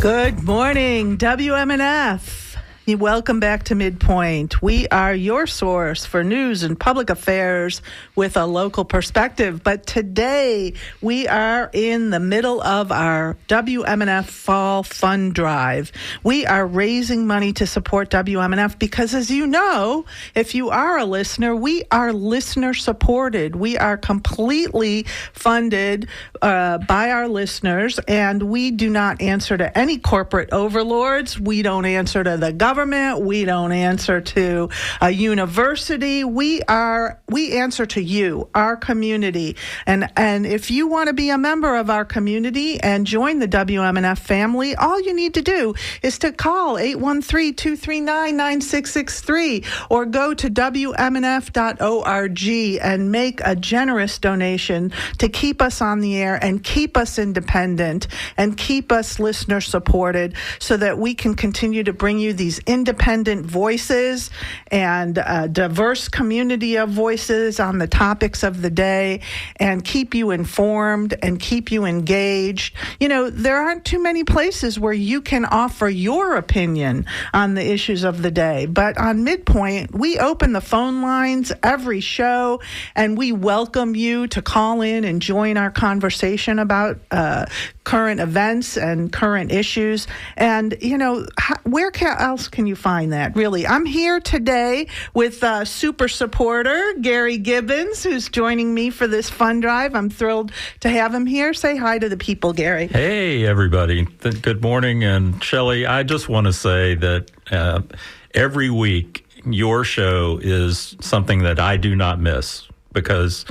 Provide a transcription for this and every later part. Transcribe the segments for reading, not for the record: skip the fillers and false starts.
Good morning, WMNF. Welcome back to MidPoint. We are your source for news and public affairs with a local perspective. But today we are in the middle of our WMNF Fall Fund Drive. We are raising money to support WMNF because, as you know, if you are a listener, we are listener supported. We are completely funded by our listeners, and we do not answer to any corporate overlords. We don't answer to the government. We don't answer to a university. We answer to you, our community. And if you want to be a member of our community and join the WMNF family, all you need to do is to call 813-239-9663 or go to WMNF.org and make a generous donation to keep us on the air and keep us independent and keep us listener supported so that we can continue to bring you these independent voices and a diverse community of voices on the topics of the day and keep you informed and keep you engaged. You know, there aren't too many places where you can offer your opinion on the issues of the day. But on MidPoint, we open the phone lines every show and we welcome you to call in and join our conversation about current events and current issues. And, you know, where else can you find that, really? I'm here today with super supporter Gary Gibbons, who's joining me for this fund drive. I'm thrilled to have him here. Say hi to the people, Gary. Hey, everybody. Good morning. And Shelley, I just want to say that every week your show is something that I do not miss because,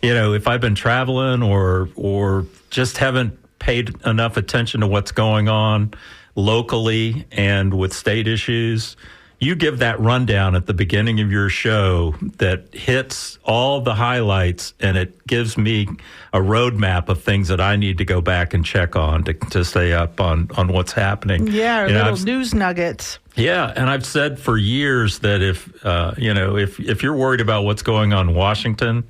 you know, if I've been traveling or just haven't paid enough attention to what's going on locally and with state issues, you give that rundown at the beginning of your show that hits all the highlights, and it gives me a roadmap of things that I need to go back and check on to stay up on what's happening. Yeah, little news nuggets. Yeah, and I've said for years that if you're worried about what's going on in Washington,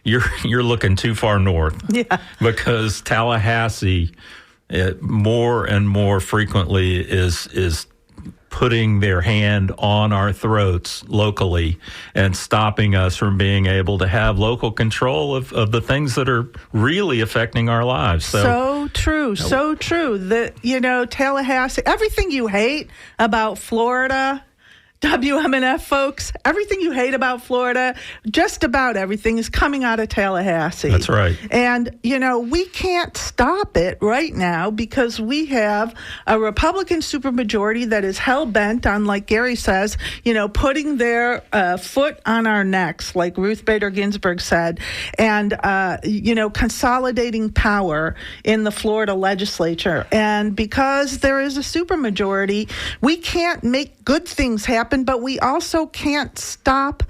you're looking too far north. Yeah, because Tallahassee more and more frequently is putting their hand on our throats locally and stopping us from being able to have local control of the things that are really affecting our lives. So true. That, you know, Tallahassee, everything you hate about Florida, WMNF folks, everything you hate about Florida, just about everything is coming out of Tallahassee. That's right. And, you know, we can't stop it right now because we have a Republican supermajority that is hell-bent on, like Gary says, you know, putting their foot on our necks, like Ruth Bader Ginsburg said, and, you know, consolidating power in the Florida legislature. And because there is a supermajority, we can't make good things happen, but we also can't stop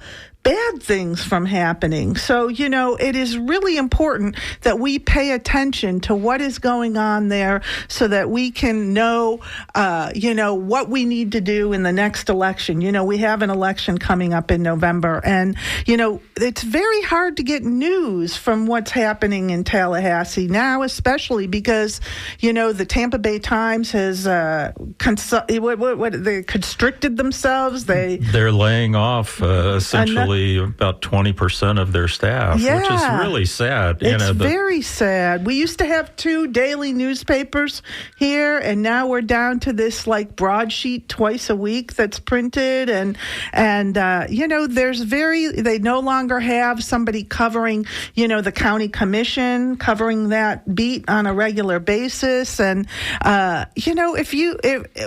bad things from happening. So, you know, it is really important that we pay attention to what is going on there so that we can know, you know, what we need to do in the next election. You know, we have an election coming up in November, and, you know, it's very hard to get news from what's happening in Tallahassee now, especially because, you know, the Tampa Bay Times has they constricted themselves. They're laying off essentially about 20% of their staff, which is really sad. It's very sad. We used to have 2 daily newspapers here, and now we're down to this like broadsheet twice a week that's printed, and you know, they no longer have somebody covering, you know, the county commission, covering that beat on a regular basis, and you know,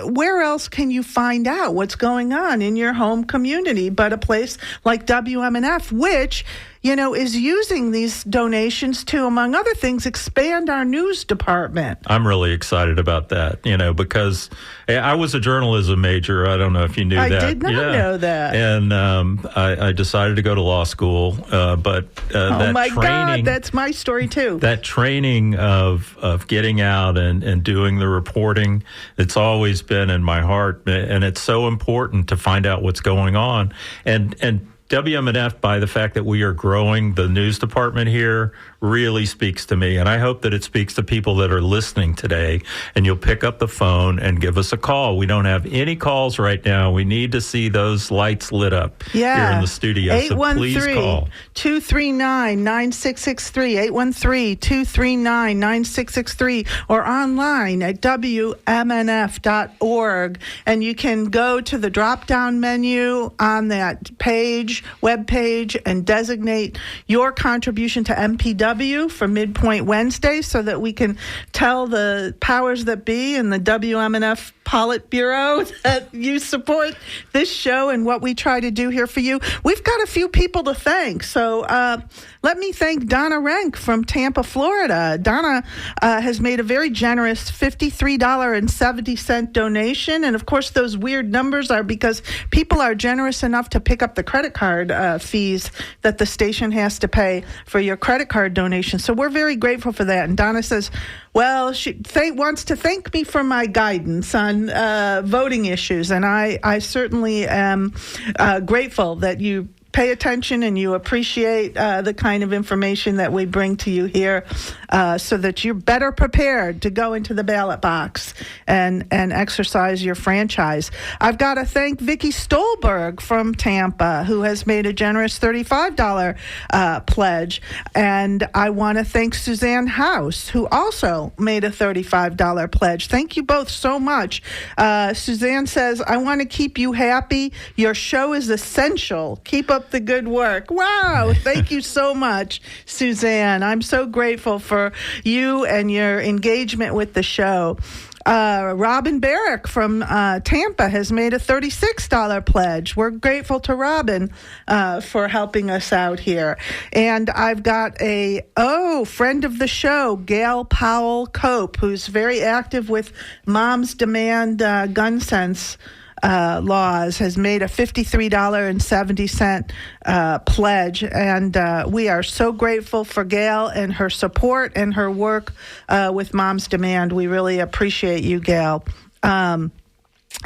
where else can you find out what's going on in your home community but a place like WMNF, which, you know, is using these donations to, among other things, expand our news department. I'm really excited about that, you know, because I was a journalism major. I don't know if you knew that. I did not know that. And I decided to go to law school, but oh my God, that's my story too. That training of getting out and doing the reporting, it's always been in my heart, and it's so important to find out what's going on. And WMNF, by the fact that we are growing the news department here, really speaks to me. And I hope that it speaks to people that are listening today. And you'll pick up the phone and give us a call. We don't have any calls right now. We need to see those lights lit up here in the studio. So please call. 813-239-9663, 813-239-9663, or online at WMNF.org. And you can go to the drop-down menu on that web page, and designate your contribution to MPW for MidPoint Wednesday so that we can tell the powers that be and the WMNF Politburo that you support this show and what we try to do here for you. We've got a few people to thank. So let me thank Donna Renk from Tampa, Florida. Donna has made a very generous $53.70 donation. And of course, those weird numbers are because people are generous enough to pick up the credit card fees that the station has to pay for your credit card donation. So we're very grateful for that. And Donna says, well, she wants to thank me for my guidance on voting issues. And I certainly am grateful that you pay attention and you appreciate the kind of information that we bring to you here so that you're better prepared to go into the ballot box and exercise your franchise. I've got to thank Vicki Stolberg from Tampa, who has made a generous $35 pledge. And I want to thank Suzanne House, who also made a $35 pledge. Thank you both so much. Suzanne says, I want to keep you happy. Your show is essential. Keep up the good work. Wow. Thank you so much, Suzanne. I'm so grateful for you and your engagement with the show. Robin Barrick from Tampa has made a $36 pledge. We're grateful to Robin for helping us out here. And I've got a friend of the show, Gail Powell Cope, who's very active with Moms Demand Gun Sense laws, has made a $53.70 pledge, and we are so grateful for Gail and her support and her work with Moms Demand. We really appreciate you, Gail. And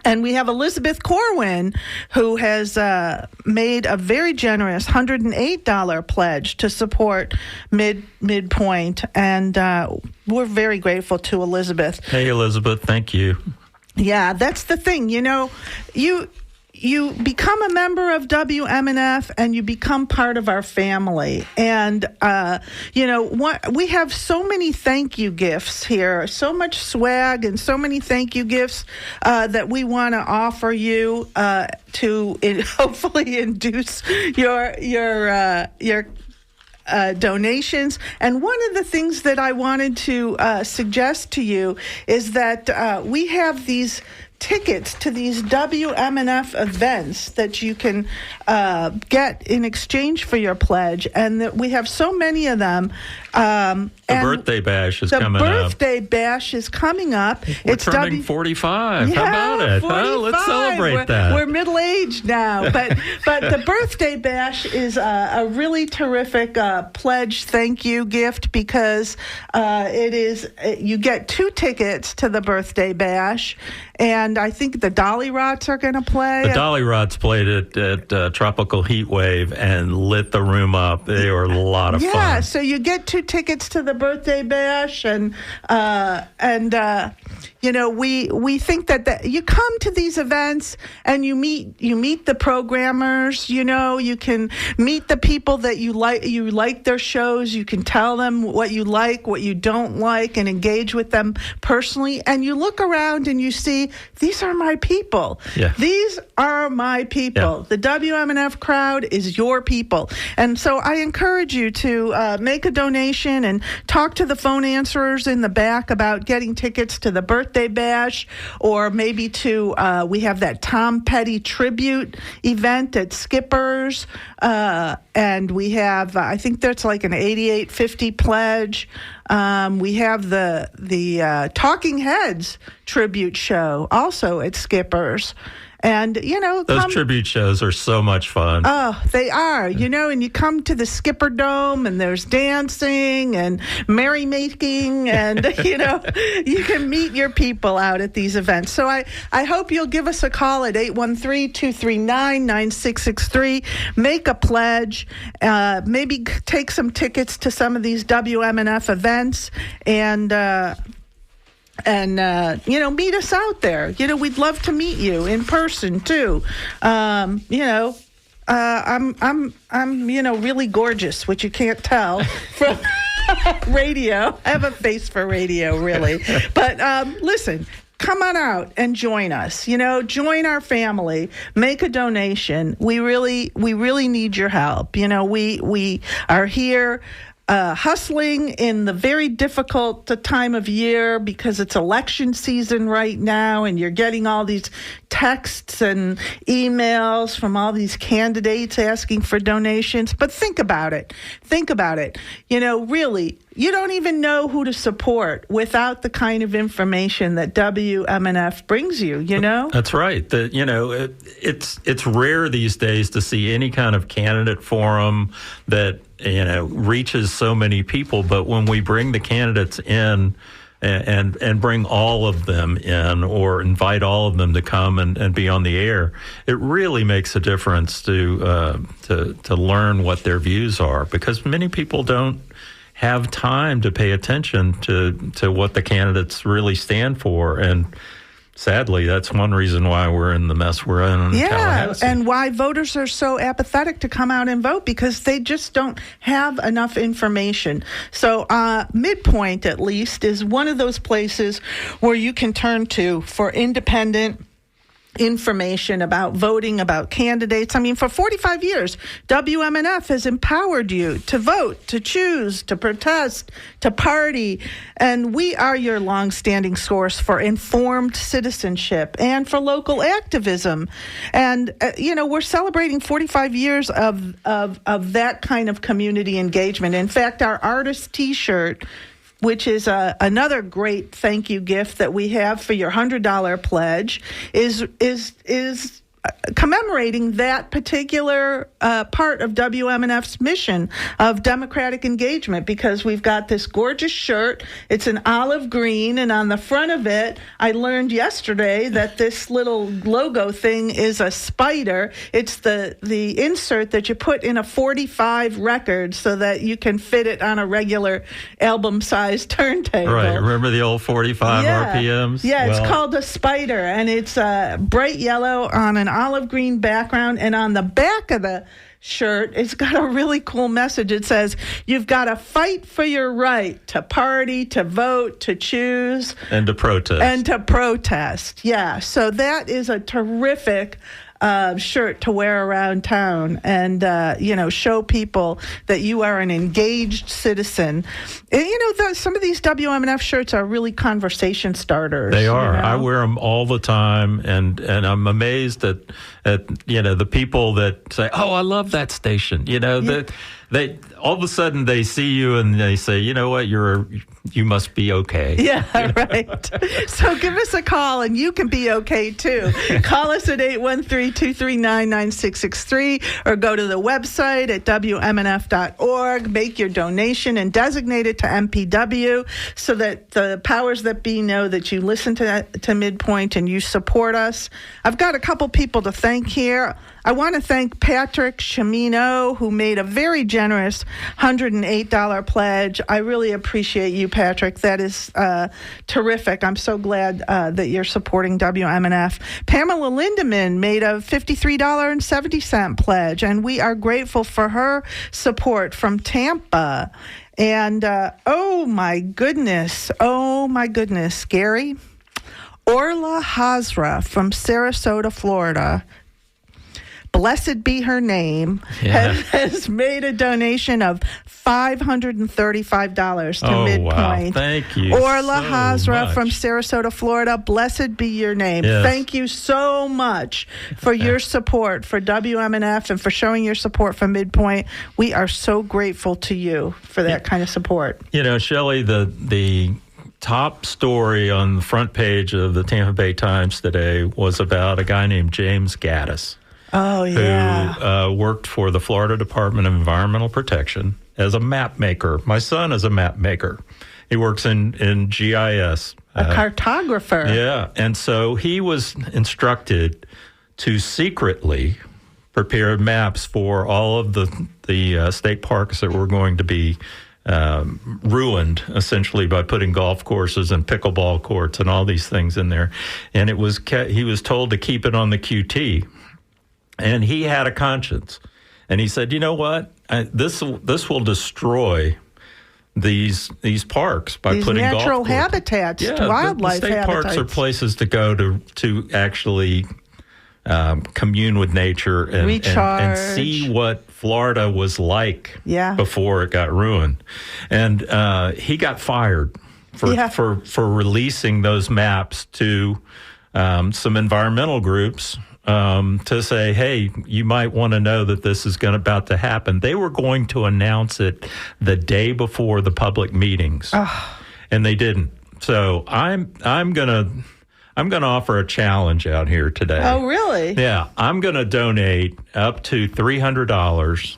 we have Elizabeth Corwin, who has made a very generous $108 pledge to support MidPoint, and we're very grateful to Elizabeth. Hey, Elizabeth, thank you. Yeah, that's the thing. You know, you become a member of WMNF and you become part of our family. And, we have so many thank you gifts here, so much swag and so many thank you gifts that we want to offer you to hopefully induce your donations. And one of the things that I wanted to suggest to you is that we have these tickets to these WMNF events that you can get in exchange for your pledge, and that we have so many of them. The birthday bash is coming up. The birthday bash is coming up. We're turning 45. Yeah, How about it? 45. Well, let's celebrate that. We're middle-aged now. But the birthday bash is a really terrific pledge thank you gift, because you get 2 tickets to the birthday bash. And I think the Dolly Rots are going to play. The Dolly Rots played at Tropical Heat Wave and lit the room up. They were a lot of fun. Yeah, so you get 2 tickets to the birthday bash, and we think that you come to these events and you meet the programmers. You can meet the people that you like their shows. You can tell them what you like, what you don't like, and engage with them personally. And you look around and you see, these are my people. Yeah. These are my people. Yeah. The WMNF crowd is your people. And so I encourage you to make a donation and talk to the phone answerers in the back about getting tickets to the birthday bash, or maybe we have that Tom Petty tribute event at Skipper's, and we have, I think that's like an $88.50 pledge. We have the Talking Heads tribute show also at Skipper's. And, those tribute shows are so much fun. Oh, they are, and you come to the Skipper Dome and there's dancing and merrymaking and, you can meet your people out at these events. So I hope you'll give us a call at 813-239-9663. Make a pledge. Maybe take some tickets to some of these WMNF events and meet us out there. We'd love to meet you in person too. I'm really gorgeous, which you can't tell from radio. I have a face for radio, really. But listen, come on out and join us. Join our family. Make a donation. We really need your help. We are here hustling in the very difficult time of year because it's election season right now, and you're getting all these texts and emails from all these candidates asking for donations. But think about it. Really, you don't even know who to support without the kind of information that WMNF brings you, That's right. It's rare these days to see any kind of candidate forum that reaches so many people. But when we bring the candidates in and bring all of them in, or invite all of them to come and be on the air, it really makes a difference to learn what their views are, because many people don't have time to pay attention to what the candidates really stand for. And sadly, that's one reason why we're in the mess we're in Tallahassee. And why voters are so apathetic to come out and vote, because they just don't have enough information. So MidPoint, at least, is one of those places where you can turn to for independent information about voting, about candidates. I mean, for 45 years, WMNF has empowered you to vote, to choose, to protest, to party. And we are your longstanding source for informed citizenship and for local activism. And, we're celebrating 45 years of that kind of community engagement. In fact, our artist T-shirt, which is another great thank you gift that we have for your $100 pledge, is commemorating that particular part of WMNF's mission of democratic engagement, because we've got this gorgeous shirt. It's an olive green, and on the front of it, I learned yesterday that this little logo thing is a spider. It's the insert that you put in a 45 record so that you can fit it on a regular album-sized turntable. Right. Remember the old 45 RPMs? Yeah, it's called a spider, and it's bright yellow on an olive green background, and on the back of the shirt, it's got a really cool message. It says, you've got to fight for your right to party, to vote, to choose. And to protest. Yeah, so that is a terrific shirt to wear around town and, show people that you are an engaged citizen. And, some of these WMNF shirts are really conversation starters. They are. I wear them all the time, and I'm amazed at the people that say, "Oh, I love that station." That they all of a sudden they see you and they say, "You know what? You must be okay." Yeah, right. So give us a call and you can be okay too. Call us at 813-239-9663 or go to the website at WMNF.org. Make your donation and designate it to MPW so that the powers that be know that you listen to MidPoint and you support us. I've got a couple people to thank here. I want to thank Patrick Chimino, who made a very generous $108 pledge. I really appreciate you, Patrick. That is terrific. I'm so glad that you're supporting WMNF. Pamela Lindeman made a $53.70 pledge, and we are grateful for her support from Tampa. And oh my goodness, Gary. Orla Hazra from Sarasota, Florida, blessed be her name, has made a donation of $535 to MidPoint. Wow. Thank you. Orla so Hazra much. from Sarasota, Florida, blessed be your name. Yes. Thank you so much for your support for WMNF and for showing your support for MidPoint. We are so grateful to you for that kind of support. Shelley, the top story on the front page of the Tampa Bay Times today was about a guy named James Gaddis. Oh, yeah. Who worked for the Florida Department of Environmental Protection as a map maker. My son is a map maker. He works in GIS. A cartographer. Yeah. And so he was instructed to secretly prepare maps for all of the state parks that were going to be ruined, essentially, by putting golf courses and pickleball courts and all these things in there. And he was told to keep it on the QT. And he had a conscience. And he said, you know what? This will destroy these parks by putting natural golf habitats, wildlife the state habitats. Parks are places to go to actually commune with nature and see what Florida was like before it got ruined. And he got fired for releasing those maps to some environmental groups to say, hey, you might want to know that this is about to happen. They were going to announce it the day before the public meetings, and they didn't. So I'm gonna offer a challenge out here today. Oh, really? Yeah, I'm gonna donate up to $300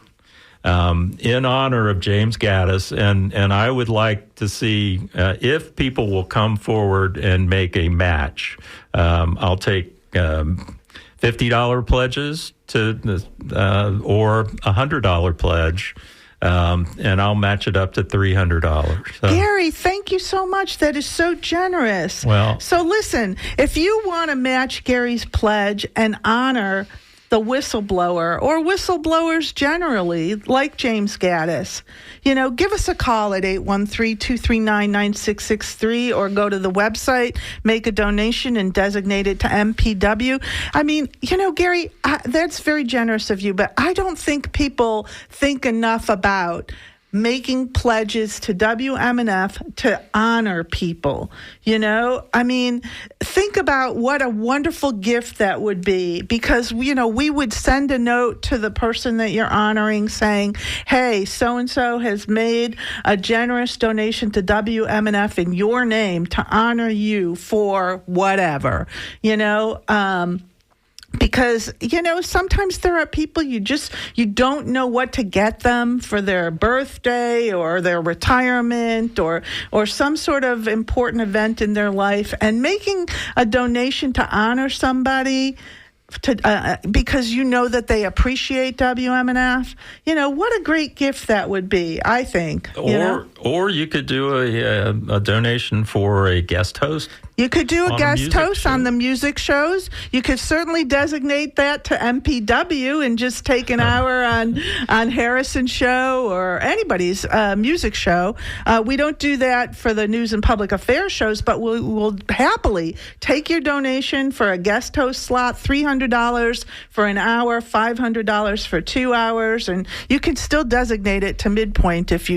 in honor of James Gaddis, and I would like to see if people will come forward and make a match. I'll take $50 pledges or $100 pledge, and I'll match it up to $300. So. Gary, thank you so much. That is so generous. Well, so listen, if you want to match Gary's pledge and honor the whistleblower or whistleblowers generally, like James Gaddis, give us a call at 813-239-9663 or go to the website, make a donation, and designate it to MPW. I mean, Gary, that's very generous of you, but I don't think people think enough about making pledges to WMNF to honor people. I mean, think about what a wonderful gift that would be, because we would send a note to the person that you're honoring saying, hey, so-and-so has made a generous donation to WMNF in your name to honor you for whatever, because, sometimes there are people you don't know what to get them for their birthday or their retirement or some sort of important event in their life. And making a donation to honor somebody because that they appreciate WMNF, what a great gift that would be, I think. Or you could do a donation for a guest host. You could do a guest host on the music shows. You could certainly designate that to MPW and just take an hour on Harrison's show or anybody's music show. We don't do that for the news and public affairs shows, but we'll happily take your donation for a guest host slot, $300 for an hour, $500 for 2 hours, and you can still designate it to MidPoint if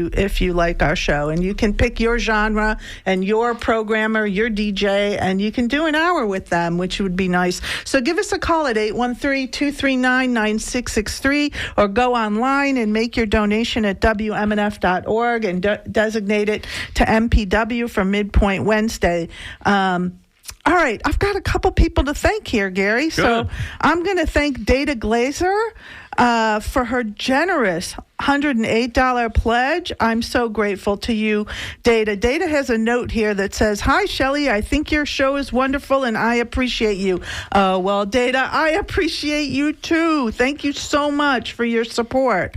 you like our show. And you can pick your genre and your programmer, your DJ, and you can do an hour with them, which would be nice. So give us a call at 813-239-9663 or go online and make your donation at WMNF.org and designate it to MPW for MidPoint Wednesday. All right, I've got a couple people to thank here, Gary. Good. So I'm going to thank Data Glazer for her generous $108 pledge. I'm so grateful to you, Data. Data has a note here that says, hi, Shelley, I think your show is wonderful and I appreciate you. Well, Data, I appreciate you too. Thank you so much for your support.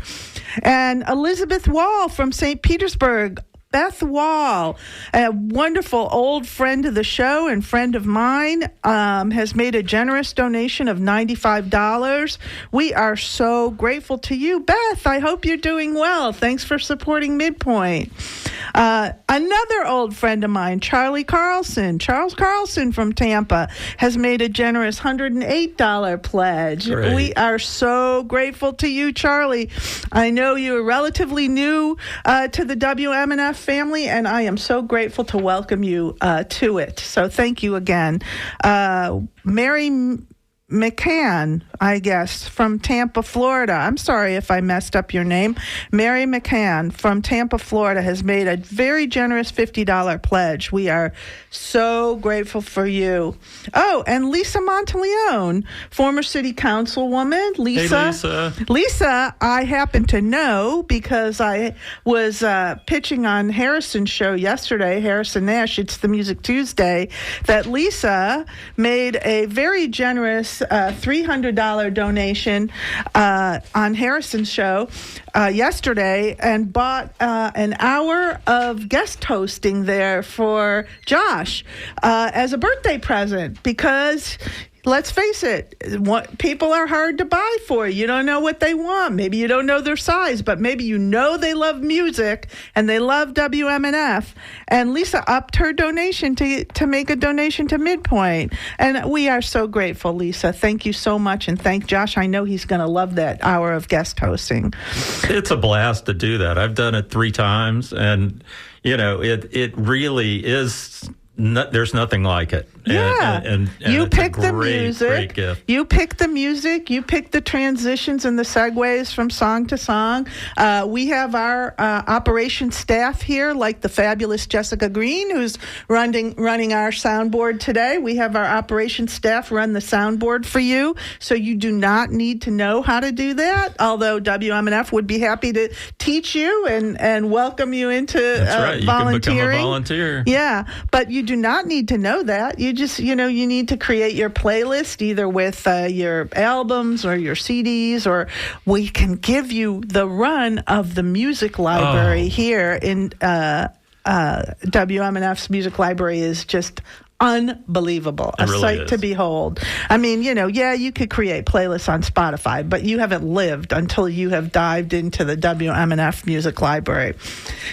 And Elizabeth Wall from St. Petersburg, Beth Wall, a wonderful old friend of the show and friend of mine, has made a generous donation of $95. We are so grateful to you, Beth. I hope you're doing well. Thanks for supporting MidPoint. Another old friend of mine, Charles Carlson from Tampa, has made a generous $108 pledge. Great. We are so grateful to you, Charlie. I know you are relatively new to the WMNF family, and I am so grateful to welcome you to it. So thank you again. Mary McCann, I guess, from Tampa, Florida. I'm sorry if I messed up your name. Mary McCann from Tampa, Florida has made a very generous $50 pledge. We are so grateful for you. Oh, and Lisa Monteleone, former city councilwoman. Lisa. Hey, Lisa. Lisa, I happen to know because I was pitching on Harrison's show yesterday, Harrison Nash, It's the Music Tuesday, that Lisa made a very generous $300 donation on Harrison's show yesterday and bought an hour of guest hosting there for Josh as a birthday present because let's face it, people are hard to buy for. You don't know what they want. Maybe you don't know their size, but maybe you know they love music and they love WMNF. And Lisa upped her donation to make a donation to MidPoint. And we are so grateful, Lisa. Thank you so much. And thank Josh. I know he's going to love that hour of guest hosting. It's a blast to do that. I've done it 3 times. And, it really is... there's nothing like it. Yeah. And you it's pick the music. Great gift. You pick the music. You pick the transitions and the segues from song to song. We have our operation staff here, like the fabulous Jessica Green, who's running our soundboard today. We have our operation staff run the soundboard for you, so you do not need to know how to do that, although WMNF would be happy to teach you and welcome you into That's right. You volunteering. can become a volunteer. Yeah, but you do not need to know that. You just, you need to create your playlist either with your albums or your CDs, or we can give you the run of the music library here in WMNF's music library is just unbelievable. A really sight is. to behold. I mean, you could create playlists on Spotify, but you haven't lived until you have dived into the WMNF music library.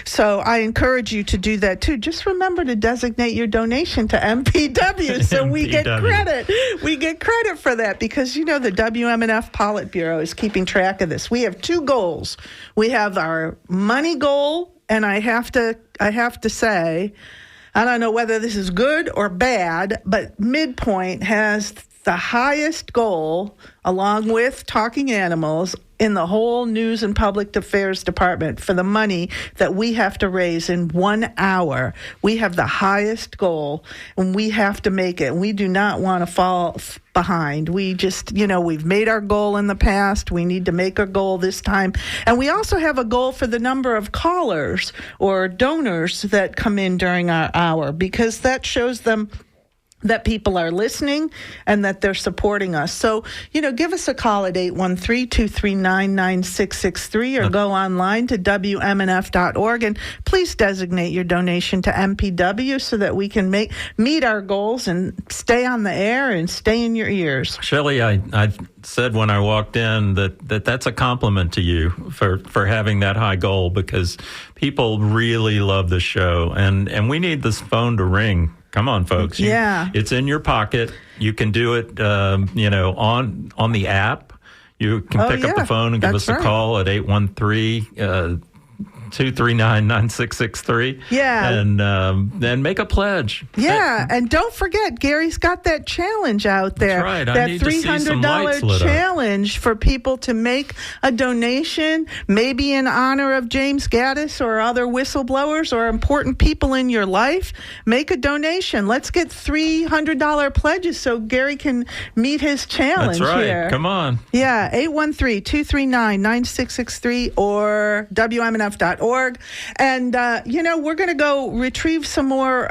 So I encourage you to do that too. Just remember to designate your donation to MPW so we get credit. We get credit for that because, the WMNF Politburo is keeping track of this. We have 2 goals. We have our money goal, and I have to say, I don't know whether this is good or bad, but MidPoint has the highest goal, along with Talking Animals, in the whole News and Public Affairs Department for the money that we have to raise in 1 hour. We have the highest goal, and we have to make it. We do not want to fall behind. We just, we've made our goal in the past. We need to make our goal this time. And we also have a goal for the number of callers or donors that come in during our hour, because that shows them that people are listening and that they're supporting us. So, give us a call at 813-239-9663 or go online to WMNF.org, and please designate your donation to MPW so that we can meet our goals and stay on the air and stay in your ears. Shelley, I said when I walked in that's a compliment to you for having that high goal, because people really love the show, and we need this phone to ring. Come on, folks. It's in your pocket. You can do it, on the app. You can pick up the phone and give us a call at 813-239-9663. Yeah. And make a pledge. Yeah. And don't forget, Gary's got that challenge out there. That's right. That $300 challenge for people to make a donation, maybe in honor of James Gaddis or other whistleblowers or important people in your life. Make a donation. Let's get $300 pledges so Gary can meet his challenge. That's right. Here. Come on. Yeah. 813-239-9663 or WMNF.org. And, we're going to go retrieve some more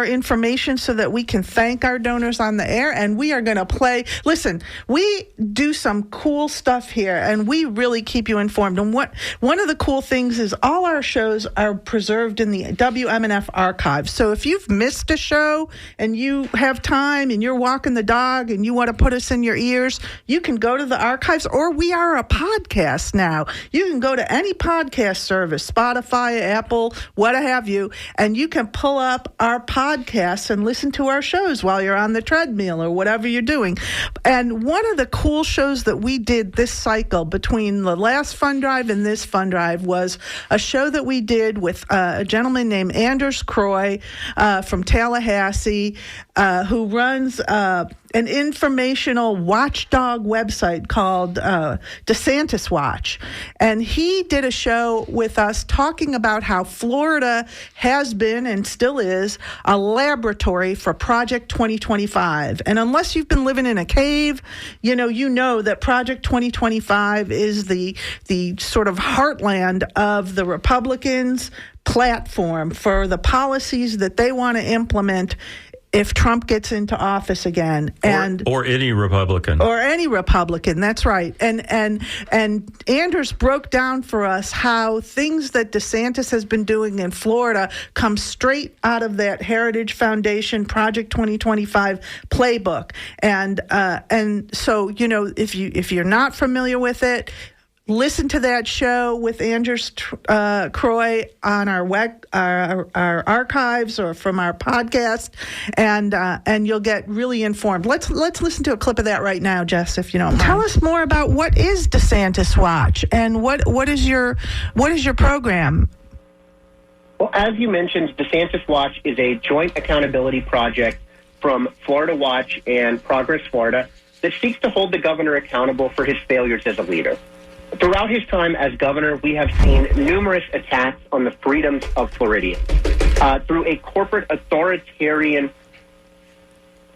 information so that we can thank our donors on the air, and we are going to play. Listen, we do some cool stuff here, and we really keep you informed. And one of the cool things is all our shows are preserved in the WMNF archives. So if you've missed a show and you have time and you're walking the dog and you want to put us in your ears, you can go to the archives, or we are a podcast now. You can go to any podcast service, Spotify, Apple, what have you, and you can pull up our podcasts and listen to our shows while you're on the treadmill or whatever you're doing. And one of the cool shows that we did this cycle between the last fund drive and this fund drive was a show that we did with a gentleman named Anders Croy from Tallahassee, who runs an informational watchdog website called DeSantis Watch. And he did a show with us talking about how Florida has been and still is a laboratory for Project 2025. And unless you've been living in a cave, you know that Project 2025 is the sort of heartland of the Republicans' platform for the policies that they want to implement if Trump gets into office again, or any Republican, that's right. And Anders broke down for us how things that DeSantis has been doing in Florida come straight out of that Heritage Foundation Project 2025 playbook. And so if you're not familiar with it, listen to that show with Anders Croy on our archives or from our podcast, and you'll get really informed. Let's listen to a clip of that right now, Jess, if you don't mind. Tell us more about what is DeSantis Watch and what is your program? Well, as you mentioned, DeSantis Watch is a joint accountability project from Florida Watch and Progress Florida that seeks to hold the governor accountable for his failures as a leader. Throughout his time as governor, we have seen numerous attacks on the freedoms of Floridians through a corporate authoritarian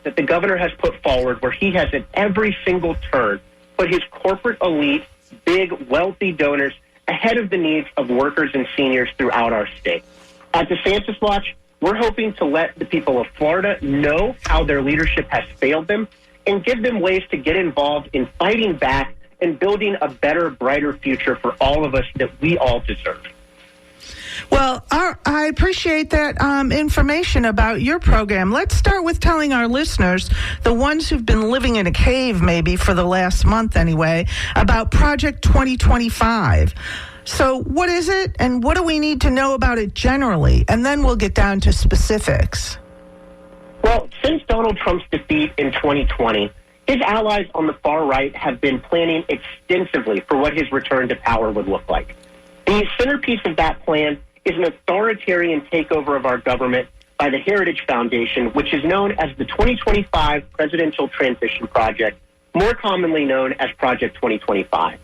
that the governor has put forward, where he has at every single turn put his corporate elite, big, wealthy donors ahead of the needs of workers and seniors throughout our state. At DeSantis Watch, we're hoping to let the people of Florida know how their leadership has failed them and give them ways to get involved in fighting back and building a better, brighter future for all of us that we all deserve. Well, I appreciate that information about your program. Let's start with telling our listeners, the ones who've been living in a cave maybe for the last month anyway, about Project 2025. So what is it, and what do we need to know about it generally? And then we'll get down to specifics. Well, since Donald Trump's defeat in 2020, his allies on the far right have been planning extensively for what his return to power would look like. The centerpiece of that plan is an authoritarian takeover of our government by the Heritage Foundation, which is known as the 2025 Presidential Transition Project, more commonly known as Project 2025.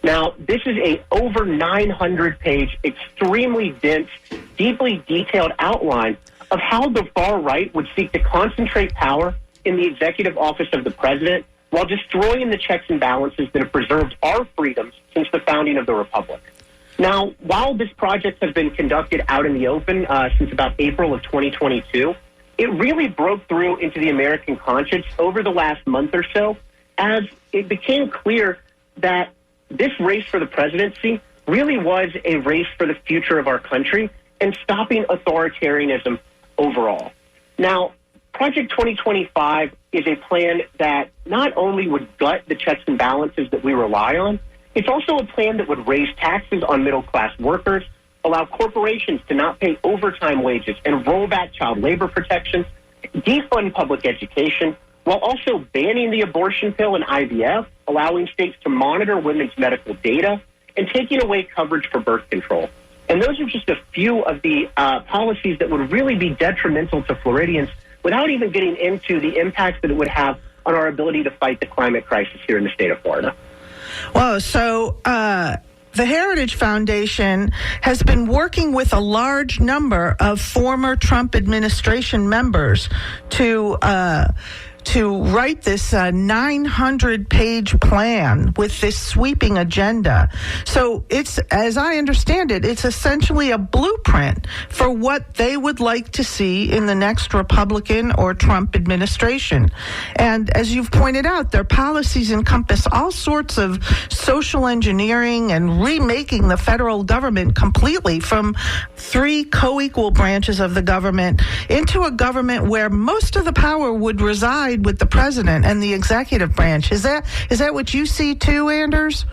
Now, this is a over 900-page, extremely dense, deeply detailed outline of how the far right would seek to concentrate power in the executive office of the president while destroying the checks and balances that have preserved our freedoms since the founding of the republic. Now, while this project has been conducted out in the open since about April of 2022, it really broke through into the American conscience over the last month or so, as it became clear that this race for the presidency really was a race for the future of our country and stopping authoritarianism overall. Now, Project 2025 is a plan that not only would gut the checks and balances that we rely on, it's also a plan that would raise taxes on middle-class workers, allow corporations to not pay overtime wages and roll back child labor protections, defund public education, while also banning the abortion pill and IVF, allowing states to monitor women's medical data, and taking away coverage for birth control. And those are just a few of the policies that would really be detrimental to Floridians without even getting into the impacts that it would have on our ability to fight the climate crisis here in the state of Florida. Well, so the Heritage Foundation has been working with a large number of former Trump administration members to write this 900-page plan with this sweeping agenda. So it's, as I understand it, it's essentially a blueprint for what they would like to see in the next Republican or Trump administration. And as you've pointed out, their policies encompass all sorts of social engineering and remaking the federal government completely from three co-equal branches of the government into a government where most of the power would reside with the president and the executive branch. Is that what you see too, Anders?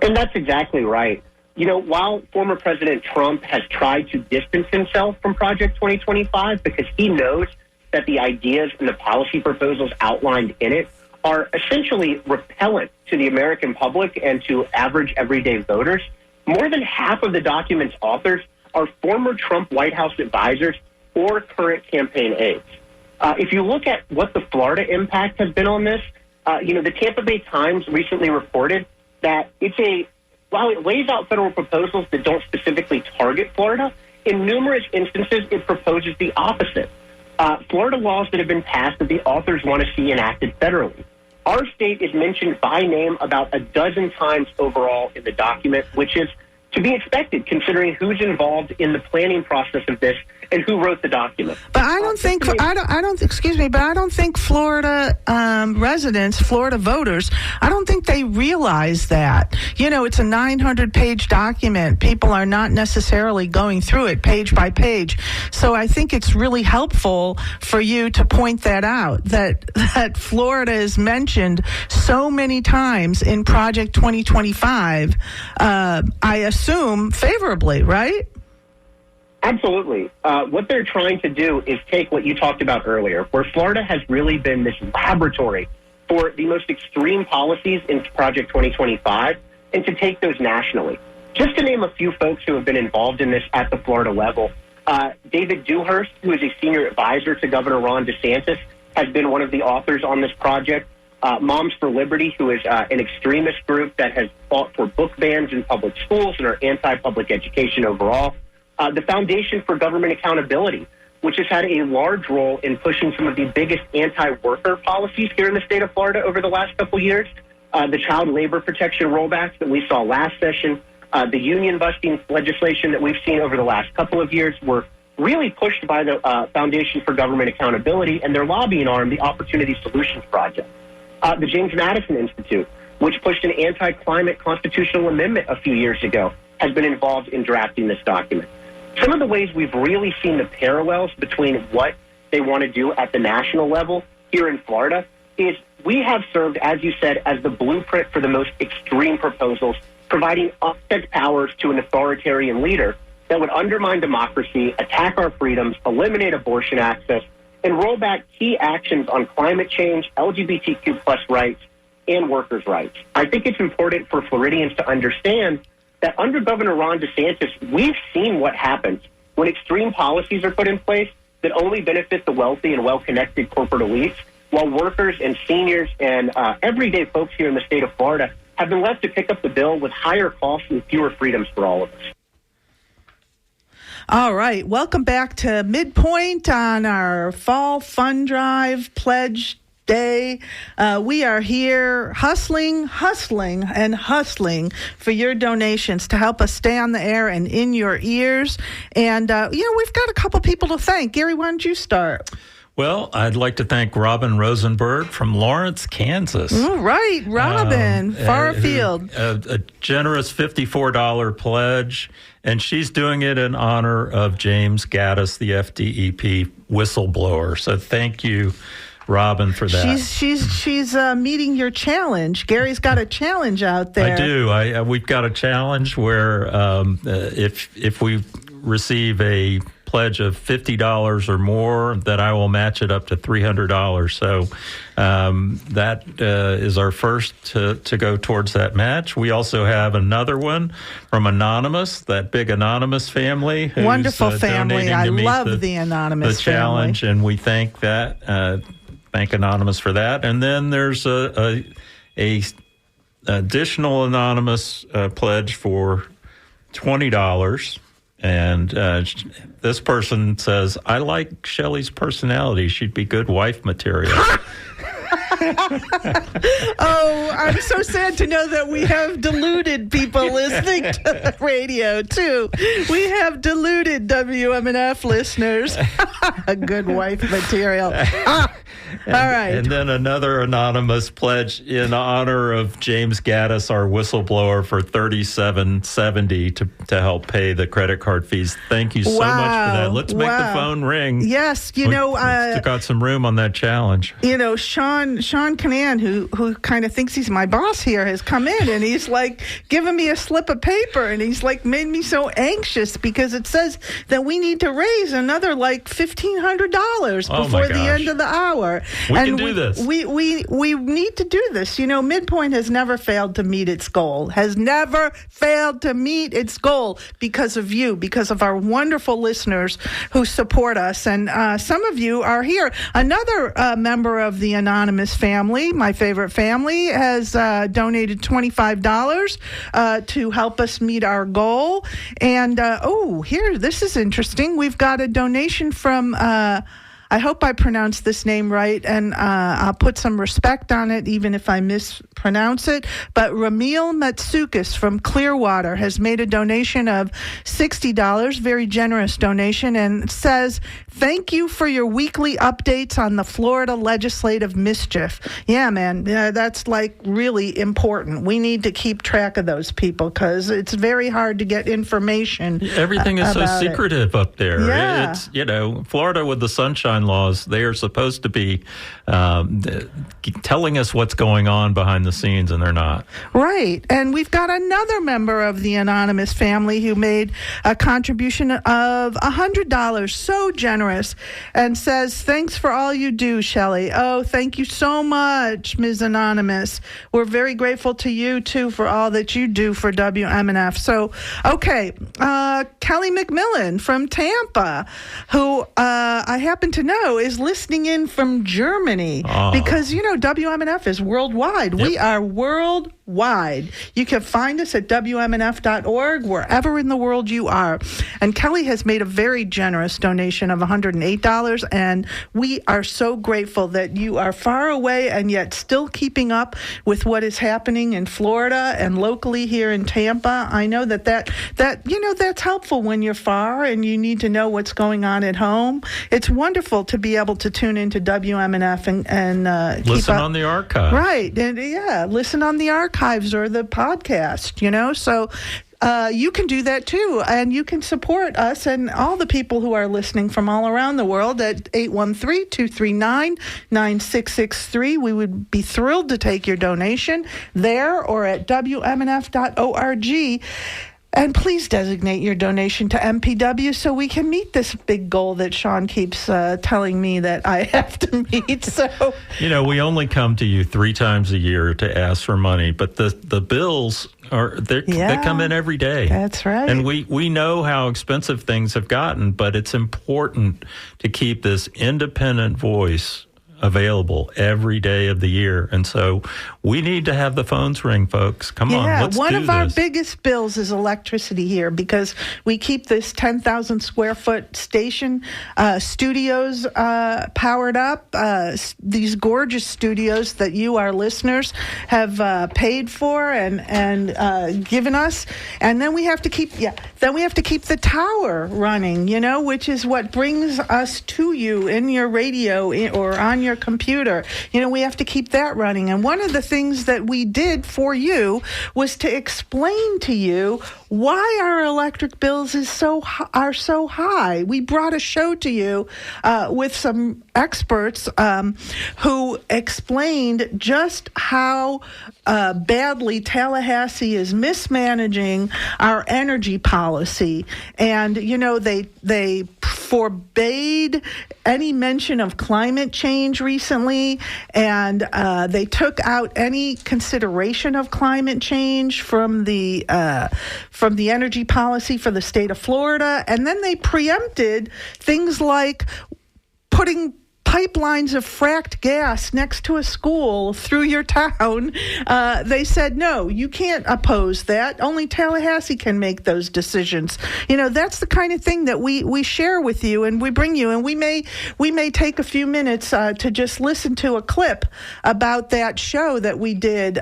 And that's exactly right. You know, while former President Trump has tried to distance himself from Project 2025 because he knows that the ideas and the policy proposals outlined in it are essentially repellent to the American public and to average everyday voters, more than half of the document's authors are former Trump White House advisors or current campaign aides. If you look at what the Florida impact has been on this, the Tampa Bay Times recently reported that while it lays out federal proposals that don't specifically target Florida, in numerous instances it proposes the opposite. Florida laws that have been passed that the authors want to see enacted federally. Our state is mentioned by name about a dozen times overall in the document, which is to be expected considering who's involved in the planning process of this and who wrote the document. But I don't think Florida residents, Florida voters, I don't think they realize that. It's a 900-page document. People are not necessarily going through it page by page. So I think it's really helpful for you to point that out, that Florida is mentioned so many times in Project 2025, I assume favorably, right? Absolutely. What they're trying to do is take what you talked about earlier, where Florida has really been this laboratory for the most extreme policies in Project 2025, and to take those nationally. Just to name a few folks who have been involved in this at the Florida level, David Dewhurst, who is a senior advisor to Governor Ron DeSantis, has been one of the authors on this project. Moms for Liberty, who is an extremist group that has fought for book bans in public schools and are anti-public education overall. The Foundation for Government Accountability, which has had a large role in pushing some of the biggest anti-worker policies here in the state of Florida over the last couple years. The child labor protection rollbacks that we saw last session, the union busting legislation that we've seen over the last couple of years were really pushed by the Foundation for Government Accountability and their lobbying arm, the Opportunity Solutions Project. The James Madison Institute, which pushed an anti-climate constitutional amendment a few years ago, has been involved in drafting this document. Some of the ways we've really seen the parallels between what they want to do at the national level here in Florida is we have served, as you said, as the blueprint for the most extreme proposals, providing unchecked powers to an authoritarian leader that would undermine democracy, attack our freedoms, eliminate abortion access, and roll back key actions on climate change, LGBTQ plus rights, and workers' rights. I think it's important for Floridians to understand that under Governor Ron DeSantis, we've seen what happens when extreme policies are put in place that only benefit the wealthy and well-connected corporate elites, while workers and seniors and everyday folks here in the state of Florida have been left to pick up the bill with higher costs and fewer freedoms for all of us. All right. Welcome back to MidPoint on our Fall Fund Drive Pledge Day. We are here hustling for your donations to help us stay on the air and in your ears. And, we've got a couple people to thank. Gary, why don't you start? Well, I'd like to thank Robin Rosenberg from Lawrence, Kansas. All right, Robin, far afield. A generous $54 pledge, and she's doing it in honor of James Gaddis, the FDEP whistleblower. So thank you, Robin, for that. She's meeting your challenge. Gary's got a challenge out there. I do. We've got a challenge where if we receive a pledge of $50 or more, that I will match it up to $300. So that is our first to go towards that match. We also have another one from Anonymous, that big Anonymous family. Who's, wonderful family. I love the Anonymous challenge, family. And we thank that. Thank Anonymous for that. And then there's a additional Anonymous pledge for $20. And this person says, I like Shelley's personality. She'd be good wife material. Oh, I'm so sad to know that we have deluded people listening to the radio, too. We have deluded WMNF listeners. A good wife material. All right. And then another Anonymous pledge in honor of James Gaddis, our whistleblower, for $37.70 to help pay the credit card fees. Thank you so much for that. Let's make the phone ring. Yes, we got some room on that challenge. Sean Canan, who kind of thinks he's my boss here, has come in and he's like giving me a slip of paper and he's like made me so anxious because it says that we need to raise another like $1,500 before the end of the hour. We can do this. We need to do this. MidPoint has never failed to meet its goal. goal because of you, because of our wonderful listeners who support us. And some of you are here. Another member of the Anonymous family, my favorite family, has donated $25 to help us meet our goal. And, here, this is interesting. We've got a donation from... I hope I pronounced this name right, and I'll put some respect on it, even if I mispronounce it. But Ramil Matsukis from Clearwater has made a donation of $60, very generous donation, and says, "Thank you for your weekly updates on the Florida legislative mischief." Yeah, man, that's like really important. We need to keep track of those people because it's very hard to get information. Everything is so secretive up there. Yeah. It's, Florida with the sunshine laws, they are supposed to be telling us what's going on behind the scenes, and they're not. Right. And we've got another member of the Anonymous family who made a contribution of $100, so generous, and says, "Thanks for all you do, Shelley." Oh, thank you so much, Ms. Anonymous. We're very grateful to you, too, for all that you do for WMNF. So, okay, Kelly McMillan from Tampa, who I happen to know is listening in from Germany, because, WMNF is worldwide. Yep. We are worldwide. You can find us at WMNF.org, wherever in the world you are. And Kelly has made a very generous donation of $108, and we are so grateful that you are far away and yet still keeping up with what is happening in Florida and locally here in Tampa. I know that's helpful when you're far and you need to know what's going on at home. It's wonderful to be able to tune into WMNF and keep listen up. on the archive. Right. And listen on the archives or the podcast, So you can do that too, and you can support us and all the people who are listening from all around the world at 813-239-9663. We would be thrilled to take your donation there or at WMNF.org. And please designate your donation to MPW so we can meet this big goal that Sean keeps telling me that I have to meet. So, we only come to you 3 times a year to ask for money, but the bills they come in every day. That's right. And we know how expensive things have gotten, but it's important to keep this independent voice available every day of the year. And so we need to have the phones ring, folks. Come on, let's do this. One of our biggest bills is electricity here because we keep this 10,000 square foot station studios powered up. These gorgeous studios that you, our listeners, have paid for and given us. And then we have to keep the tower running, which is what brings us to you in your radio or on your computer. We have to keep that running. And one of the things that we did for you was to explain to you why our electric bills are so high. We brought a show to you with some experts who explained just how badly Tallahassee is mismanaging our energy policy. And, they forbade any mention of climate change recently, and they took out any consideration of climate change from the energy policy for the state of Florida, and then they preempted things like putting pipelines of fracked gas next to a school through your town. They said, no, you can't oppose that. Only Tallahassee can make those decisions. That's the kind of thing that we share with you and we bring you. And we may take a few minutes to just listen to a clip about that show that we did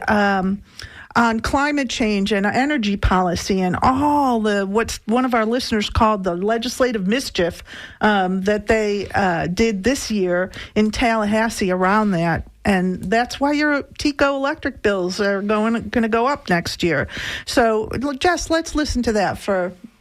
on climate change and energy policy and all what's one of our listeners called the legislative mischief that they did this year in Tallahassee around that. And that's why your TECO electric bills are going to go up next year. So, Jess, let's listen to that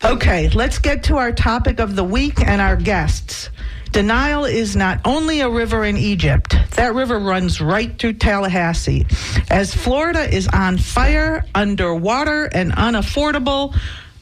Okay, let's get to our topic of the week and our guests. Denial is not only a river in Egypt. That river runs right through Tallahassee. As Florida is on fire, underwater, and unaffordable,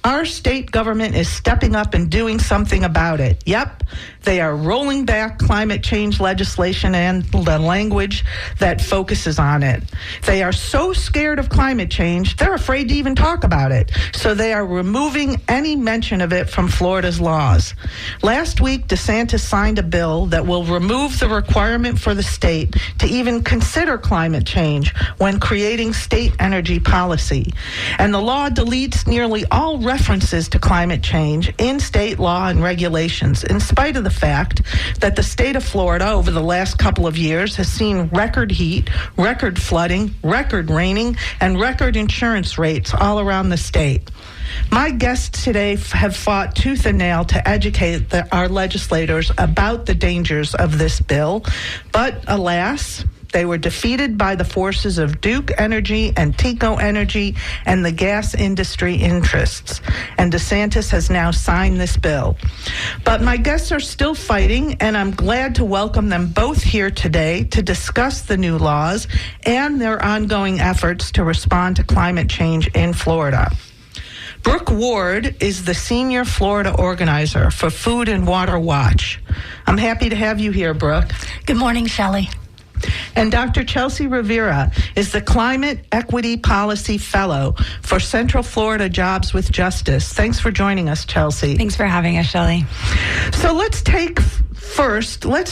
Our state government is stepping up and doing something about it. Yep, they are rolling back climate change legislation and the language that focuses on it. They are so scared of climate change, they're afraid to even talk about it. So they are removing any mention of it from Florida's laws. Last week, DeSantis signed a bill that will remove the requirement for the state to even consider climate change when creating state energy policy. And the law deletes nearly all references to climate change in state law and regulations, in spite of the fact that the state of Florida over the last couple of years has seen record heat, record flooding, record raining, and record insurance rates all around the state. My guests today have fought tooth and nail to educate our legislators about the dangers of this bill, but alas, they were defeated by the forces of Duke Energy and TECO Energy and the gas industry interests. And DeSantis has now signed this bill. But my guests are still fighting, and I'm glad to welcome them both here today to discuss the new laws and their ongoing efforts to respond to climate change in Florida. Brooke Ward is the senior Florida organizer for Food and Water Watch. I'm happy to have you here, Brooke. Good morning, Shelley. And Dr. Chelsea Rivera is the Climate Equity Policy Fellow for Central Florida Jobs with Justice. Thanks for joining us, Chelsea. Thanks for having us, Shelley. So let's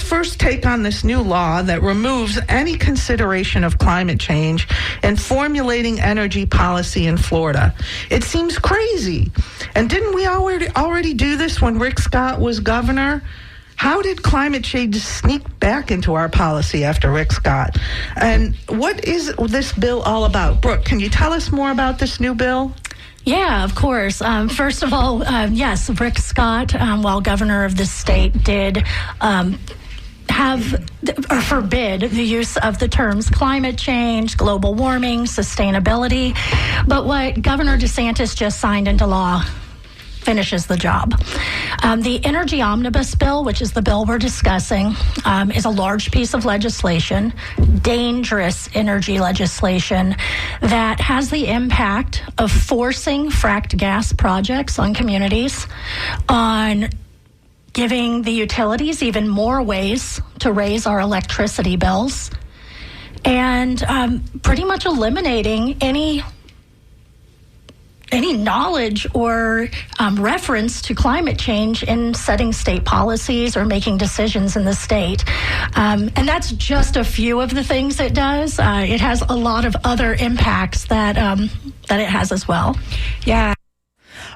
first take on this new law that removes any consideration of climate change in formulating energy policy in Florida. It seems crazy. And didn't we already do this when Rick Scott was governor? How did climate change sneak back into our policy after Rick Scott? And what is this bill all about? Brooke, can you tell us more about this new bill? Yeah, of course. First of all, yes, Rick Scott, while governor of the state, did forbid the use of the terms climate change, global warming, sustainability. But what Governor DeSantis just signed into law finishes the job. The Energy Omnibus Bill, which is the bill we're discussing, is a large piece of legislation, dangerous energy legislation that has the impact of forcing fracked gas projects on communities, on giving the utilities even more ways to raise our electricity bills, and pretty much eliminating any knowledge or reference to climate change in setting state policies or making decisions in the state. And that's just a few of the things it does. It has a lot of other impacts that it has as well. Yeah.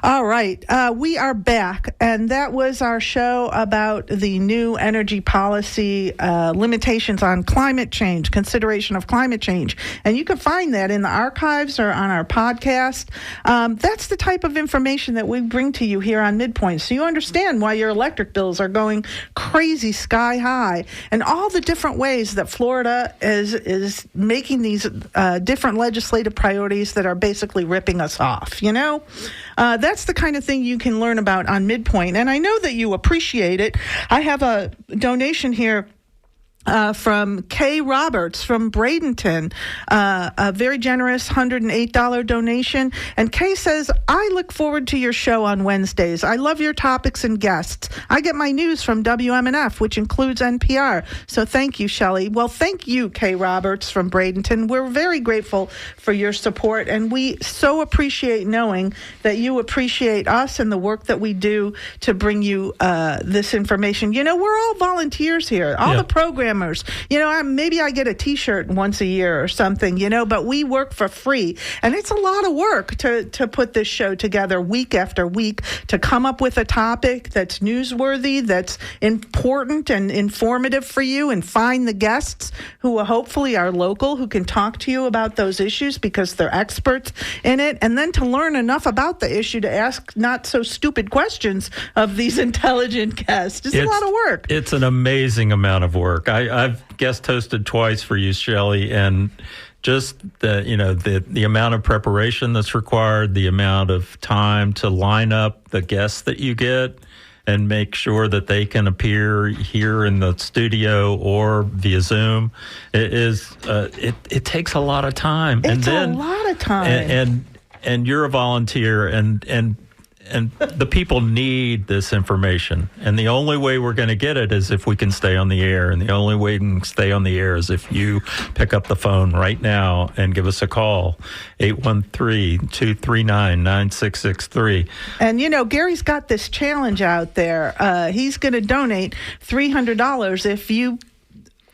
All right. We are back, and that was our show about the new energy policy limitations on climate change, consideration of climate change. And you can find that in the archives or on our podcast. That's the type of information that we bring to you here on MidPoint, so you understand why your electric bills are going crazy sky high, and all the different ways that Florida is making these different legislative priorities that are basically ripping us off, you know? That's the kind of thing you can learn about on MidPoint, and I know that you appreciate it. I have a donation here from Kay Roberts from Bradenton, a very generous $108 donation. And Kay says, I look forward to your show on Wednesdays. I love your topics and guests. I get my news from WMNF, which includes NPR. So thank you, Shelley. Well, thank you, Kay Roberts from Bradenton. We're very grateful for your support, and we so appreciate knowing that you appreciate us and the work that we do to bring you this information. You know, we're all volunteers here, all the programs. You know, maybe I get a T-shirt once a year or something, you know, but we work for free. And it's a lot of work to put this show together week after week, to come up with a topic that's newsworthy, that's important and informative for you, and find the guests who hopefully are local, who can talk to you about those issues because they're experts in it, and then to learn enough about the issue to ask not so stupid questions of these intelligent guests. It's a lot of work. It's an amazing amount of work. I've guest hosted twice for you, Shelley, and just the amount of preparation that's required, the amount of time to line up the guests that you get and make sure that they can appear here in the studio or via Zoom. It takes a lot of time. It's a lot of time. And you're a volunteer, and And the people need this information. And the only way we're going to get it is if we can stay on the air. And the only way we can stay on the air is if you pick up the phone right now and give us a call, 813-239-9663. And, Gary's got this challenge out there. He's going to donate $300 if you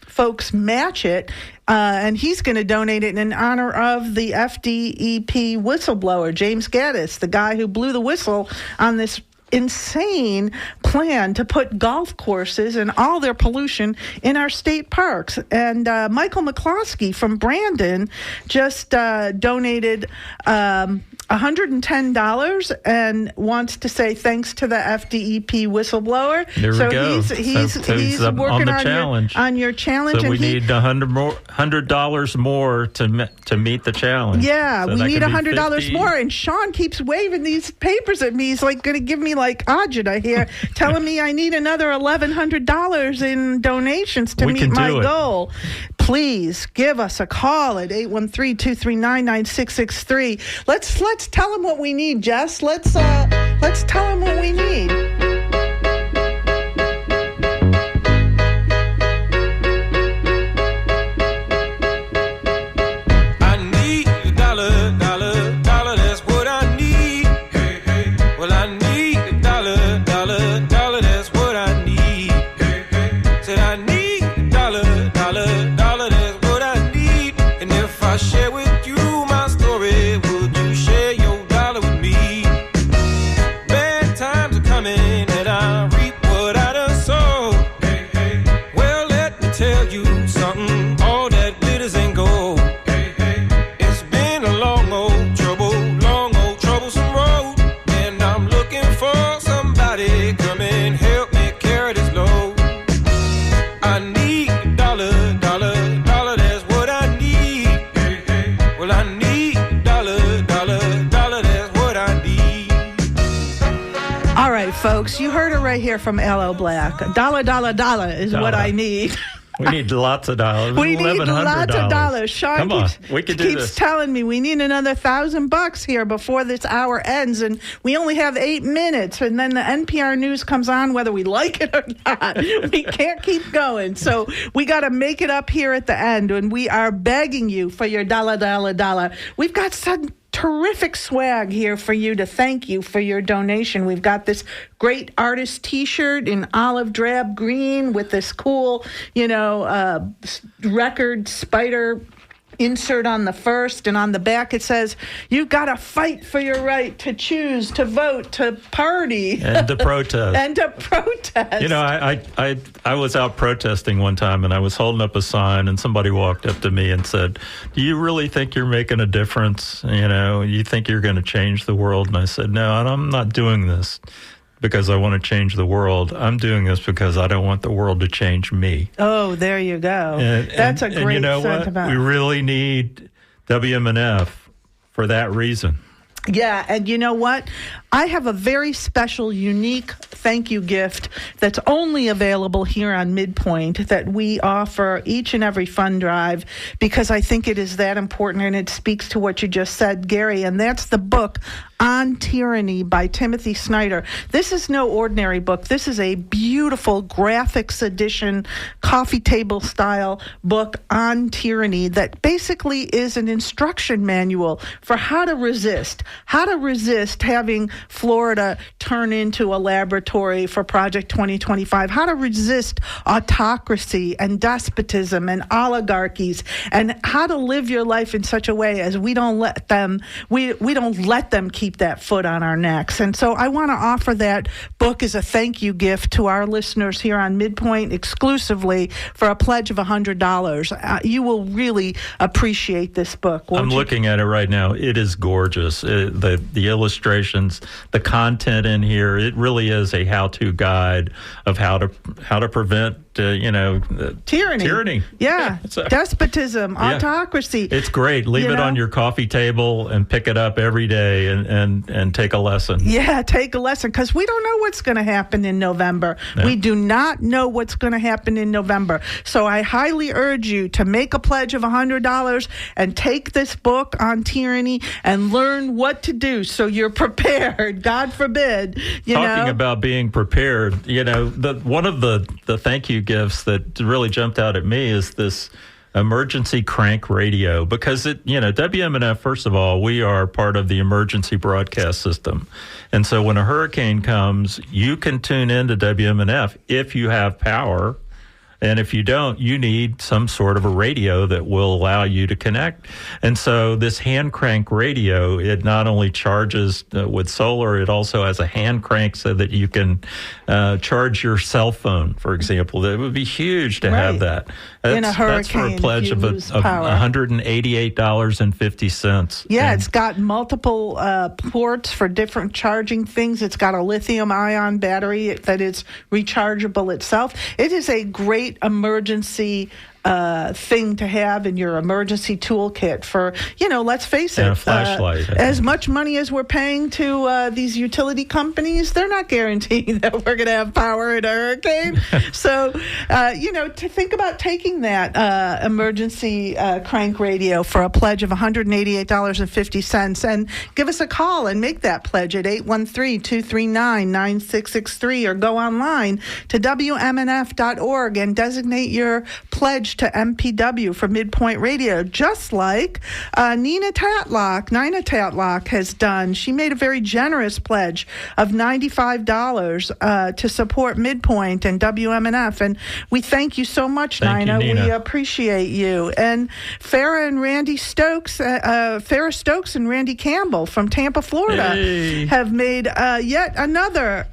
folks match it. And he's going to donate it in honor of the FDEP whistleblower, James Gaddis, the guy who blew the whistle on this insane plan to put golf courses and all their pollution in our state parks. And Michael McCloskey from Brandon just donated $110 and wants to say thanks to the FDEP whistleblower. There we go. He's working on your challenge. So we need $100 more to meet the challenge. Yeah, so we need $100 more. And Sean keeps waving these papers at me. He's like going to give me like agita here, telling me I need another $1,100 in donations to meet my goal. Please give us a call at 813-239-9663. Let's tell them what we need, Jess. Let's tell them what we need. Folks, you heard it right here from L.O. Black. Dollar is what I need. We need lots of dollars. We need lots of dollars. Sean keeps telling me we need another $1,000 here before this hour ends, and we only have 8 minutes. And then the NPR news comes on, whether we like it or not. We can't keep going, so we got to make it up here at the end. And we are begging you for your dollar. We've got some terrific swag here for you to thank you for your donation. We've got this great artist T-shirt in olive drab green with this cool, record spider insert on the first, and on the back it says, "You've got to fight for your right to choose, to vote, to party, and to protest." I was out protesting one time, and I was holding up a sign, and somebody walked up to me and said, "Do you really think you're making a difference? You think you're going to change the world?" And I said, "No, I'm not doing this because I want to change the world. I'm doing this because I don't want the world to change me." Oh, there you go. That's a great sentiment. What? We really need WMNF for that reason. Yeah, and you know what? I have a very special, unique thank you gift that's only available here on MidPoint that we offer each and every fund drive because I think it is that important, and it speaks to what you just said, Gary, and that's the book On Tyranny by Timothy Snyder. This is no ordinary book. This is a beautiful graphics edition, coffee table style book on tyranny that basically is an instruction manual for how to resist having Florida turn into a laboratory for Project 2025, how to resist autocracy and despotism and oligarchies, and how to live your life in such a way as we don't let them keep that foot on our necks. And so I want to offer that book as a thank you gift to our listeners here on MidPoint exclusively for a pledge of $100. You will really appreciate this book. I'm looking at it right now. It is gorgeous. The illustrations, the content in here, it really is a how-to guide of how to prevent tyranny. Yeah. Despotism, autocracy. It's great. Leave it on your coffee table and pick it up every day and take a lesson. Yeah, take a lesson, because we don't know what's going to happen in November. No. We do not know what's going to happen in November. So I highly urge you to make a pledge of $100 and take this book on tyranny and learn what what to do so you're prepared. God forbid, Talking about being prepared, one of the thank you gifts that really jumped out at me is this emergency crank radio, because WMNF, first of all, we are part of the emergency broadcast system. And so when a hurricane comes, you can tune into WMNF if you have power. And if you don't, you need some sort of a radio that will allow you to connect. And so this hand crank radio, it not only charges with solar, it also has a hand crank so that you can charge your cell phone, for example. It would be huge to have that. In a hurricane, that's for a pledge of $188.50. Yeah, it's got multiple ports for different charging things. It's got a lithium-ion battery that is rechargeable itself. It is a great emergency thing to have in your emergency toolkit for, let's face it, a flashlight. As much money as we're paying to these utility companies, they're not guaranteeing that we're going to have power in a hurricane. So, to think about taking that emergency crank radio for a pledge of $188.50 and give us a call and make that pledge at 813-239-9663 or go online to WMNF.org and designate your pledge to MPW for MidPoint Radio, just like Nina Tatlock has done. She made a very generous pledge of $95 to support MidPoint and WMNF, and we thank you so much, Nina. We appreciate you. And Farrah Stokes and Randy Campbell from Tampa, Florida, have made yet another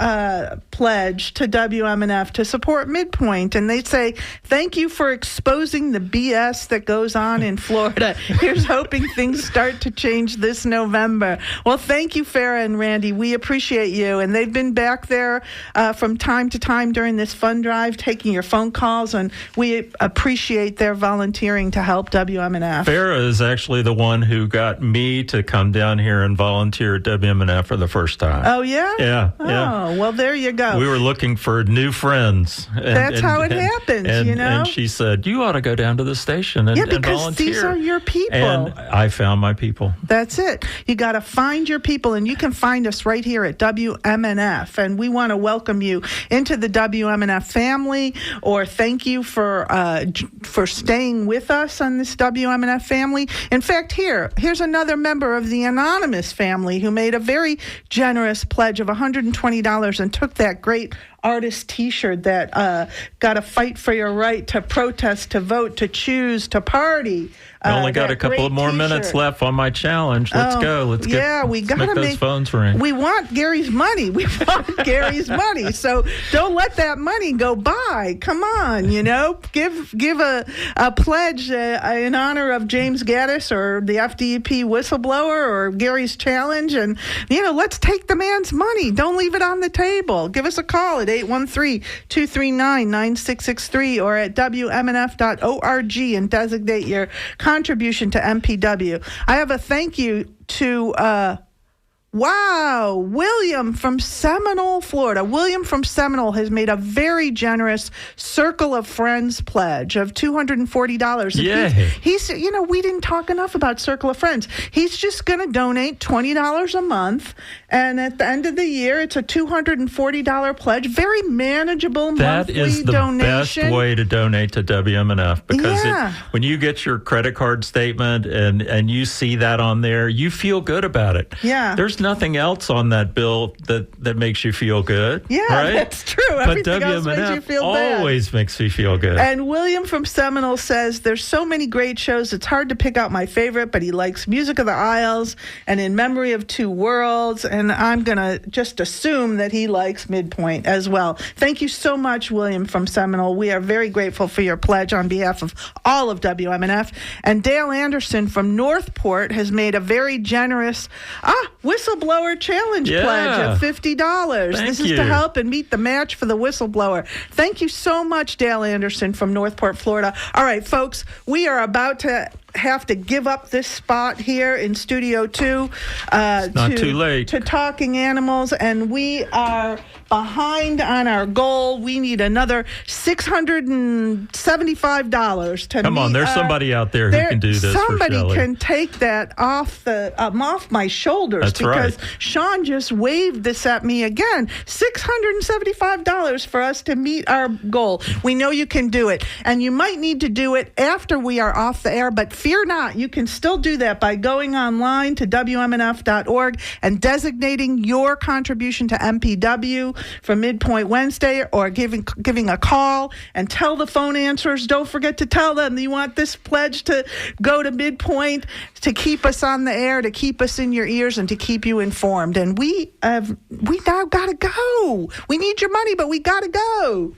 pledge to WMNF to support MidPoint, and they say, thank you for exposing the BS that goes on in Florida. Here's hoping things start to change this November. Well, thank you, Farrah and Randy. We appreciate you. And they've been back there from time to time during this fund drive, taking your phone calls, and we appreciate their volunteering to help WMNF. Farrah is actually the one who got me to come down here and volunteer at WMNF for the first time. Oh, yeah? Yeah. Oh, well, there you go. We were looking for new friends. That's how it happens, And she said, you ought to go down to the station and volunteer. Yeah, because these are your people. And I found my people. That's it. You got to find your people, and you can find us right here at WMNF. And we want to welcome you into the WMNF family, or thank you for staying with us on this WMNF family. In fact, here's another member of the anonymous family who made a very generous pledge of $120 and took that great artist T-shirt that got to fight for your right to protest, to vote, to choose, to party. I only got a couple of more minutes left on my challenge. Let's go. Let's make those phones ring. We want Gary's money. So don't let that money go by. Come on, give a pledge in honor of James Gaddis or the FDP whistleblower or Gary's challenge, and let's take the man's money. Don't leave it on the table. Give us a call at 813-239-9663 or at WMNF.org and designate your contribution to MPW. I have a thank you to William from Seminole, Florida. William from Seminole has made a very generous Circle of Friends pledge of $240. Yeah. He's we didn't talk enough about Circle of Friends. He's just going to donate $20 a month, and at the end of the year, it's a $240 pledge. Very manageable monthly donation. That is the best way to donate to WMNF, because when you get your credit card statement and you see that on there, you feel good about it. Yeah. There's nothing else on that bill that makes you feel good. Yeah, right? That's true. But WMNF always makes me feel good. And William from Seminole says, there's so many great shows, it's hard to pick out my favorite, but he likes Music of the Isles and In Memory of Two Worlds, and I'm going to just assume that he likes MidPoint as well. Thank you so much, William from Seminole. We are very grateful for your pledge on behalf of all of WMNF. And Dale Anderson from Northport has made a very generous whistleblower challenge pledge of $50. This is to help and meet the match for the whistleblower. Thank you so much, Dale Anderson from Northport, Florida. All right, folks, we are about to have to give up this spot here in Studio 2 not too late. to Talking Animals, and we are behind on our goal. We need another $675 to Come on, there's somebody out there who can do this. Somebody for Shelley. can take that off my shoulders. That's because right. Sean just waved this at me again. $675 for us to meet our goal. We know you can do it, and you might need to do it after we are off the air, but fear not, you can still do that by going online to WMNF.org and designating your contribution to MPW for MidPoint Wednesday, or giving a call, and tell the phone answerers, don't forget to tell them you want this pledge to go to MidPoint to keep us on the air, to keep us in your ears, and to keep you informed. And we now got to go. We need your money, but we got to go.